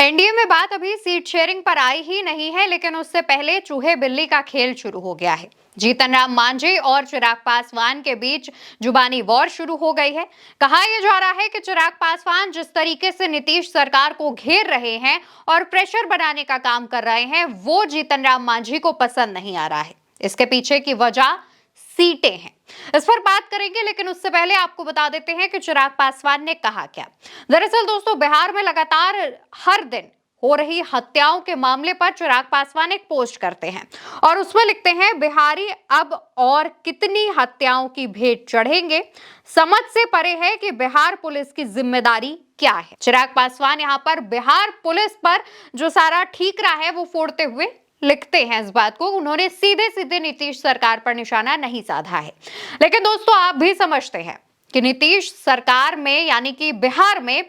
NDA में बात अभी सीट शेयरिंग पर आई ही नहीं है, लेकिन उससे पहले चूहे बिल्ली का खेल शुरू हो गया है। जीतन राम मांझी और चिराग पासवान के बीच जुबानी वॉर शुरू हो गई है। कहा यह जा रहा है कि चिराग पासवान जिस तरीके से नीतीश सरकार को घेर रहे हैं और प्रेशर बनाने का काम कर रहे हैं, वो जीतन राम मांझी को पसंद नहीं आ रहा है। इसके पीछे की वजह सीटें हैं। इस पर बात करेंगे, लेकिन उससे पहले आपको बता देते हैं कि चिराग पासवान ने कहा क्या। दरअसल दोस्तों, बिहार में लगातार हर दिन हो रही हत्याओं के मामले पर चिराग पासवान एक पोस्ट करते हैं और उसमें लिखते हैं, बिहारी अब और कितनी हत्याओं की भेंट चढ़ेंगे, समझ से परे है कि बिहार पुलिस की जिम्मेदारी क्या है। चिराग पासवान यहाँ पर बिहार पुलिस पर जो सारा ठीकरा है वो फोड़ते हुए लिखते हैं इस बात को। उन्होंने सीधे सीधे नीतीश सरकार पर निशाना नहीं साधा है। लेकिन दोस्तों, आप भी समझते हैं कि नीतीश सरकार में यानी कि बिहार में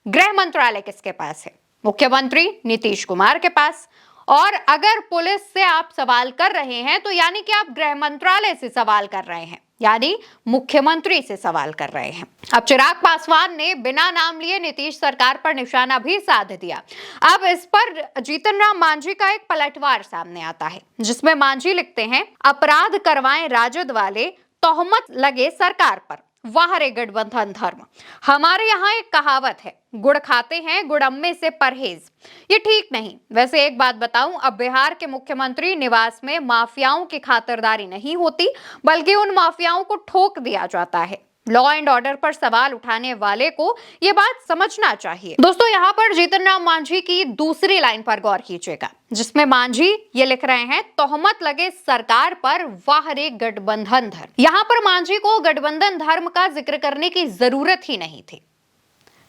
गृह मंत्रालय किसके पास है? मुख्यमंत्री नीतीश कुमार के पास। और अगर पुलिस से आप सवाल कर रहे हैं तो यानी कि आप गृह मंत्रालय से सवाल कर रहे हैं, यानी मुख्यमंत्री से सवाल कर रहे हैं। अब चिराग पासवान ने बिना नाम लिए नीतीश सरकार पर निशाना भी साध दिया। अब इस पर जीतन राम मांझी का एक पलटवार सामने आता है, जिसमें मांझी लिखते हैं, अपराध करवाएं राजद वाले, तोहमत लगे सरकार पर, वाह रे गठबंधन धर्म। हमारे यहाँ एक कहावत है, गुड़ खाते हैं गुड़म्मे से परहेज। ये ठीक नहीं। वैसे एक बात बताऊं, अब बिहार के मुख्यमंत्री निवास में माफियाओं की खातिरदारी नहीं होती, बल्कि उन माफियाओं को ठोक दिया जाता है। लॉ एंड ऑर्डर पर सवाल उठाने वाले को ये बात समझना चाहिए। दोस्तों, यहाँ पर जीतन राम मांझी की दूसरी लाइन पर गौर कीजिएगा, जिसमें मांझी ये लिख रहे हैं, तोहमत लगे सरकार पर, वाह रे गठबंधन धर्म। यहाँ पर मांझी को गठबंधन धर्म का जिक्र करने की जरूरत ही नहीं थी।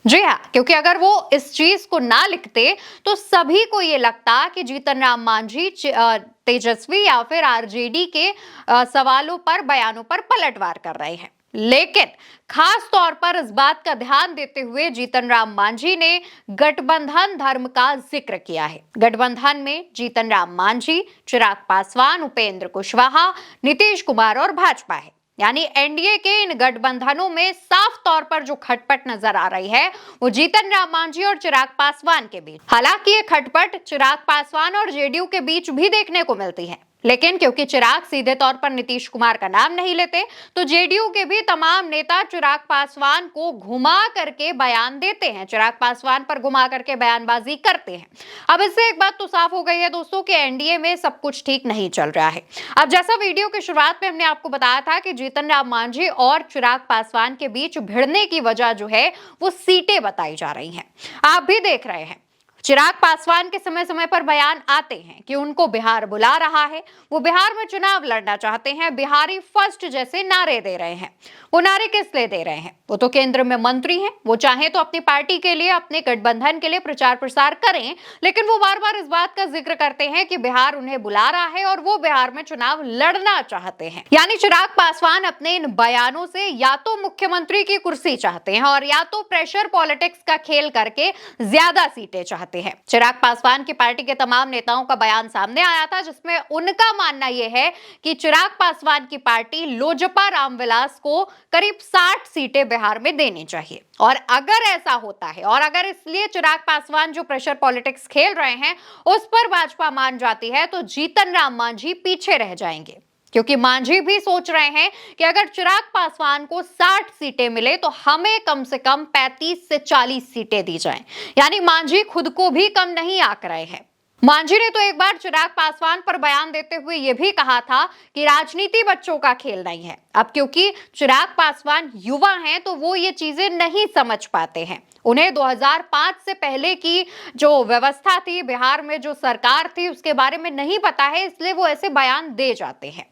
जी हाँ, क्योंकि अगर वो इस चीज को ना लिखते तो सभी को ये लगता कि जीतन राम मांझी तेजस्वी या फिर आरजेडी के सवालों पर, बयानों पर पलटवार कर रहे हैं। लेकिन खास तौर पर इस बात का ध्यान देते हुए जीतन राम मांझी ने गठबंधन धर्म का जिक्र किया है। गठबंधन में जीतन राम मांझी, चिराग पासवान, उपेंद्र कुशवाहा, नीतीश कुमार और भाजपा है। यानी एनडीए के इन गठबंधनों में साफ तौर पर जो खटपट नजर आ रही है वो जीतन राम मांझी और चिराग पासवान के बीच। हालांकि ये खटपट चिराग पासवान और जेडीयू के बीच भी देखने को मिलती है, लेकिन क्योंकि चिराग सीधे तौर पर नीतीश कुमार का नाम नहीं लेते, तो जेडीयू के भी तमाम नेता चिराग पासवान को घुमा करके बयान देते हैं, चिराग पासवान पर घुमा करके बयानबाजी करते हैं। अब इससे एक बात तो साफ हो गई है दोस्तों कि एनडीए में सब कुछ ठीक नहीं चल रहा है। अब जैसा वीडियो की शुरुआत में हमने आपको बताया था कि जीतन राम मांझी और चिराग पासवान के बीच भिड़ने की वजह जो है वो सीटें बताई जा रही हैं। आप भी देख रहे हैं, चिराग पासवान के समय समय पर बयान आते हैं कि उनको बिहार बुला रहा है, वो बिहार में चुनाव लड़ना चाहते हैं, बिहारी फर्स्ट जैसे नारे दे रहे हैं। वो नारे किस लिए दे रहे हैं? वो तो केंद्र में मंत्री हैं, वो चाहे तो अपनी पार्टी के लिए, अपने गठबंधन के लिए प्रचार प्रसार करें, लेकिन वो बार बार इस बात का जिक्र करते हैं कि बिहार उन्हें बुला रहा है और वो बिहार में चुनाव लड़ना चाहते हैं। यानी चिराग पासवान अपने इन बयानों से या तो मुख्यमंत्री की कुर्सी चाहते हैं और या तो प्रेशर पॉलिटिक्स का खेल करके ज्यादा सीटें चाहते हैं। चिराग पासवान की पार्टी के तमाम नेताओं का बयान सामने आया था, जिसमें उनका मानना यह है कि चिराग पासवान की पार्टी लोजपा रामविलास को करीब 60 सीटें बिहार में देनी चाहिए। और अगर ऐसा होता है और अगर इसलिए चिराग पासवान जो प्रेशर पॉलिटिक्स खेल रहे हैं उस पर भाजपा मान जाती है, तो जीतन राम मांझी पीछे रह जाएंगे। क्योंकि मांझी भी सोच रहे हैं कि अगर चिराग पासवान को 60 सीटें मिले तो हमें कम से कम 35 से 40 सीटें दी जाएं। यानी मांझी खुद को भी कम नहीं आंक रहे हैं। मांझी ने तो एक बार चिराग पासवान पर बयान देते हुए यह भी कहा था कि राजनीति बच्चों का खेल नहीं है। अब क्योंकि चिराग पासवान युवा हैं तो वो ये चीजें नहीं समझ पाते हैं। उन्हें 2005 से पहले की जो व्यवस्था थी, बिहार में जो सरकार थी, उसके बारे में नहीं पता है, इसलिए वो ऐसे बयान दे जाते हैं।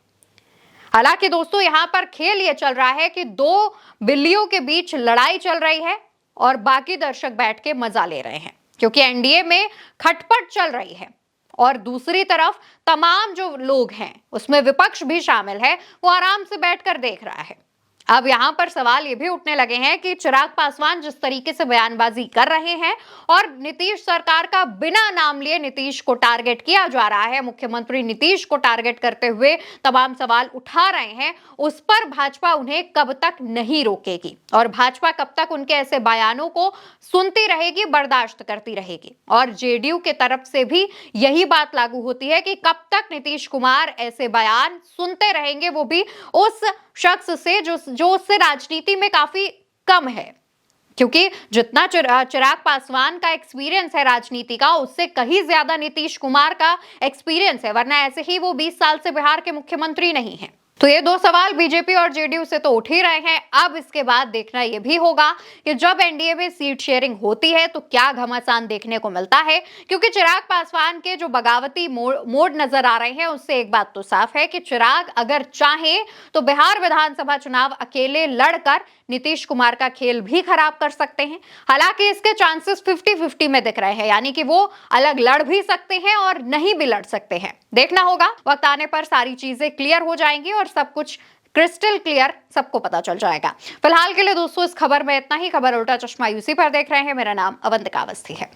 हालांकि दोस्तों, यहां पर खेल ये चल रहा है कि दो बिल्लियों के बीच लड़ाई चल रही है और बाकी दर्शक बैठ के मजा ले रहे हैं, क्योंकि एनडीए में खटपट चल रही है और दूसरी तरफ तमाम जो लोग हैं उसमें विपक्ष भी शामिल है, वो आराम से बैठकर देख रहा है। अब यहाँ पर सवाल ये भी उठने लगे हैं कि चिराग पासवान जिस तरीके से बयानबाजी कर रहे हैं और नीतीश सरकार का बिना नाम लिए नीतीश को टारगेट किया जा रहा है, मुख्यमंत्री नीतीश को टारगेट करते हुए तमाम सवाल उठा रहे हैं, उस पर भाजपा उन्हें कब तक नहीं रोकेगी और भाजपा कब तक उनके ऐसे बयानों को सुनती रहेगी, बर्दाश्त करती रहेगी। और जेडीयू के तरफ से भी यही बात लागू होती है कि कब तक नीतीश कुमार ऐसे बयान सुनते रहेंगे, वो भी उस शख्स से जो उससे राजनीति में काफी कम है। क्योंकि जितना चिराग पासवान का एक्सपीरियंस है राजनीति का, उससे कहीं ज्यादा नीतीश कुमार का एक्सपीरियंस है, वरना ऐसे ही वो 20 साल से बिहार के मुख्यमंत्री नहीं है। तो ये दो सवाल बीजेपी और जेडीयू से तो उठ ही रहे हैं। अब इसके बाद देखना यह भी होगा कि जब एनडीए में सीट शेयरिंग होती है तो क्या घमासान देखने को मिलता है, क्योंकि चिराग पासवान के जो बगावती मोड नजर आ रहे हैं, उससे एक बात तो साफ है कि चिराग अगर चाहे तो बिहार विधानसभा चुनाव अकेले लड़कर नीतीश कुमार का खेल भी खराब कर सकते हैं। हालांकि इसके चांसेस 50-50 में दिख रहे हैं, यानी कि वो अलग लड़ भी सकते हैं और नहीं भी लड़ सकते हैं। देखना होगा, वक्त आने पर सारी चीजें क्लियर हो जाएंगी और सब कुछ क्रिस्टल क्लियर सबको पता चल जाएगा। फिलहाल के लिए दोस्तों इस खबर में इतना ही। खबर उल्टा चश्मा यूसी पर देख रहे हैं। मेरा नाम अवंतिका अवस्थी है।